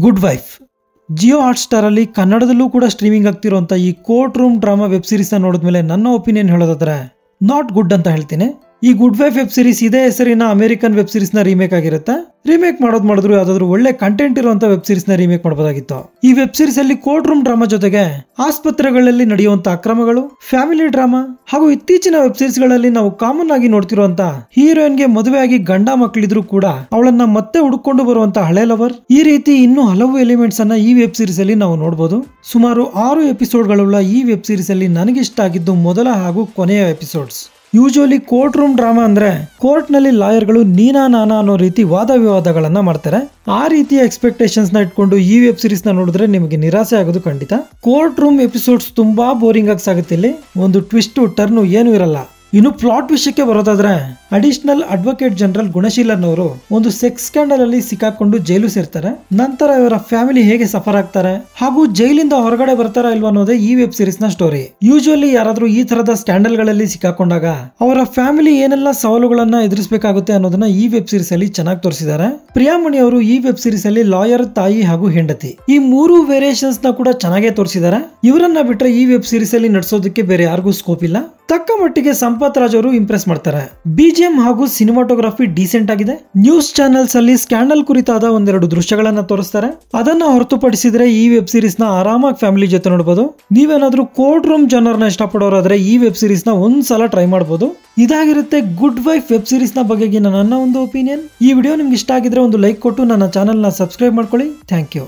Good wife Jio Hotstar ಅಲ್ಲಿ ಕನ್ನಡದಲ್ಲೂ ಕೂಡ ಸ್ಟ್ರೀಮಿಂಗ್ ಆಗ್ತಿರುವಂತ ಈ court room drama web series ನ ನೋಡಿದ್ಮೇಲೆ ನನ್ನ ಒಪಿನಿಯನ್ ಹೇಳೋದಾದ್ರೆ ನಾಟ್ ಗುಡ್ ಅಂತ ಹೇಳ್ತೀನಿ. ಈ ಗುಡ್ ವೈಫ್ ವೆಬ್ ಸೀರೀಸ್ ಇದೇ ಹೆಸರಿನ ಅಮೆರಿಕನ್ ವೆಬ್ ಸೀರೀಸ್ ನ ರೀಮೇಕ್ ಆಗಿರುತ್ತೆ. ರೀಮೇಕ್ ಮಾಡಿದ್ರು ಯಾವ್ದಾದ್ರು ಒಳ್ಳೆ ಕಂಟೆಂಟ್ ಇರುವಂತ ವೆಬ್ ಸೀರೀಸ್ ನ ರೀಮೇಕ್ ಮಾಡಬಹುದಾಗಿತ್ತು. ಈ ವೆಬ್ ಸೀರೀಸ್ ಅಲ್ಲಿ ಕೋರ್ಟ್ ರೂಮ್ ಡ್ರಾಮಾ ಜೊತೆಗೆ ಆಸ್ಪತ್ರೆಗಳಲ್ಲಿ ನಡೆಯುವಂತ ಅಕ್ರಮಗಳು, ಫ್ಯಾಮಿಲಿ ಡ್ರಾಮಾ ಹಾಗೂ ಇತ್ತೀಚಿನ ವೆಬ್ ಸೀರೀಸ್ ಗಳಲ್ಲಿ ನಾವು ಕಾಮನ್ ಆಗಿ ನೋಡ್ತಿರುವಂತ ಹೀರೋಯಿನ್ ಗೆ ಮದುವೆಯಾಗಿ ಗಂಡ ಮಕ್ಕಳಿದ್ರು ಕೂಡ ಅವಳನ್ನ ಮತ್ತೆ ಹುಡುಕೊಂಡು ಬರುವಂತ ಹಳೆ ಲವರ್, ಈ ರೀತಿ ಇನ್ನೂ ಹಲವು ಎಲಿಮೆಂಟ್ಸ್ ಅನ್ನ ಈ ವೆಬ್ ಸೀರೀಸ್ ಅಲ್ಲಿ ನಾವು ನೋಡಬಹುದು. ಸುಮಾರು 6 ಎಪಿಸೋಡ್ಗಳುಳ್ಳ ಈ ವೆಬ್ ಸೀರೀಸ್ ಅಲ್ಲಿ ನನಗಿಷ್ಟ ಆಗಿದ್ದು ಮೊದಲ ಹಾಗೂ ಕೊನೆಯ episodes. Usually court room drama ಅಂದ್ರೆ ಕೋರ್ಟ್ ನಲ್ಲಿ ಲಾಯರ್ಗಳು ನೀನಾ ನಾನಾ ಅನ್ನೋ ರೀತಿ ವಾದ ವಿವಾದಗಳನ್ನ ಮಾಡ್ತಾರೆ. ಆ ರೀತಿಯ ಎಕ್ಸ್ಪೆಕ್ಟೇಷನ್ಸ್ ನ ಇಟ್ಕೊಂಡು ಈ ವೆಬ್ ಸೀರೀಸ್ ನ ನೋಡಿದ್ರೆ ನಿಮಗೆ ನಿರಾಸೆ ಆಗೋದು ಖಂಡಿತ. ಕೋರ್ಟ್ ರೂಮ್ ಎಪಿಸೋಡ್ಸ್ ತುಂಬಾ ಬೋರಿಂಗ್ ಆಗಿ ಸಾಗುತ್ತೆ. ಇಲ್ಲಿ ಒಂದು ಟ್ವಿಸ್ಟ್ ಟರ್ನ್ ಏನು ಇರಲ್ಲ. ಇನ್ನು ಪ್ಲಾಟ್ ವಿಷಯಕ್ಕೆ ಬರೋದಾದ್ರೆ ಅಡಿಷನಲ್ ಅಡ್ವೊಕೇಟ್ ಜನರಲ್ ಗುಣಶೀಲನ್ ಅವರು ಒಂದು ಸೆಕ್ಸ್ ಸ್ಕ್ಯಾಂಡಲ್ ಅಲ್ಲಿ ಸಿಕ್ಕಾಕೊಂಡು ಜೈಲು ಸೇರ್ತಾರೆ. ನಂತರ ಇವರ ಫ್ಯಾಮಿಲಿ ಹೇಗೆ ಸಫರ್ ಆಗ್ತಾರೆ ಹಾಗೂ ಜೈಲಿಂದ ಹೊರಗಡೆ ಬರ್ತಾರಾ ಇಲ್ವಾ ಅನ್ನೋದೇ ಈ ವೆಬ್ ಸೀರೀಸ್ ನ ಸ್ಟೋರಿ. ಯೂಶುವಲಿ ಯಾರಾದ್ರೂ ಈ ತರದ ಸ್ಕ್ಯಾಂಡಲ್ ಗಳಲ್ಲಿ ಸಿಕ್ಕಾಕೊಂಡಾಗ ಅವರ ಫ್ಯಾಮಿಲಿ ಏನೆಲ್ಲ ಸವಾಲುಗಳನ್ನ ಎದುರಿಸಬೇಕಾಗುತ್ತೆ ಅನ್ನೋದನ್ನ ಈ ವೆಬ್ ಸೀರೀಸ್ ಅಲ್ಲಿ ಚೆನ್ನಾಗಿ ತೋರಿಸಿದ್ದಾರೆ. ಪ್ರಿಯಾಮಣಿ ಅವರು ಈ ವೆಬ್ ಸೀರೀಸ್ ಅಲ್ಲಿ ಲಾಯರ್, ತಾಯಿ ಹಾಗೂ ಹೆಂಡತಿ ಈ 3 ವೇರಿಯೇಷನ್ಸ್ ನ ಕೂಡ ಚೆನ್ನಾಗೇ ತೋರಿಸಿದ್ದಾರೆ. ಇವರನ್ನ ಬಿಟ್ರೆ ಈ ವೆಬ್ ಸೀರೀಸ್ ಅಲ್ಲಿ ನಡ್ಸೋದಕ್ಕೆ ಬೇರೆ ಯಾರಿಗೂ ಸ್ಕೋಪ್ ಇಲ್ಲ. ತಕ್ಕ ಮಟ್ಟಿಗೆ ಸಂಪತ್ ರಾಜ್ ಅವರು ಇಂಪ್ರೆಸ್ ಮಾಡ್ತಾರೆ. ಬಿಜಿಎಂ ಹಾಗೂ ಸಿನಿಮಾಟೋಗ್ರಫಿ ಡೀಸೆಂಟ್ ಆಗಿದೆ. ನ್ಯೂಸ್ ಚಾನೆಲ್ಸ್ ಅಲ್ಲಿ ಸ್ಕ್ಯಾಂಡಲ್ ಕುರಿತಾದ ಒಂದೆರಡು ದೃಶ್ಯಗಳನ್ನ ತೋರಿಸ್ತಾರೆ. ಅದನ್ನ ಹೊರತುಪಡಿಸಿದ್ರೆ ಈ ವೆಬ್ ಸೀರೀಸ್ ನ ಆರಾಮಾಗಿ ಫ್ಯಾಮಿಲಿ ಜೊತೆ ನೋಡಬಹುದು. ನೀವೇನಾದ್ರೂ ಕೋರ್ಟ್ ರೂಮ್ ಜನರ್ ನ ಇಷ್ಟಪಡೋರಾದ್ರೆ ಈ ವೆಬ್ ಸೀರೀಸ್ ನ ಒಂದ್ಸಲ ಟ್ರೈ ಮಾಡಬಹುದು. ಇದಾಗಿರುತ್ತೆ ಗುಡ್ ವೈಫ್ ವೆಬ್ ಸೀರೀಸ್ ನ ಬಗೆಗಿನ ನನ್ನ ಒಂದು ಒಪಿನಿಯನ್. ಈ ವಿಡಿಯೋ ನಿಮ್ಗೆ ಇಷ್ಟ ಆಗಿದ್ರೆ ಒಂದು ಲೈಕ್ ಕೊಟ್ಟು ನನ್ನ ಚಾನೆಲ್ ನ ಸಬ್ಸ್ಕ್ರೈಬ್ ಮಾಡ್ಕೊಳ್ಳಿ. Thank you.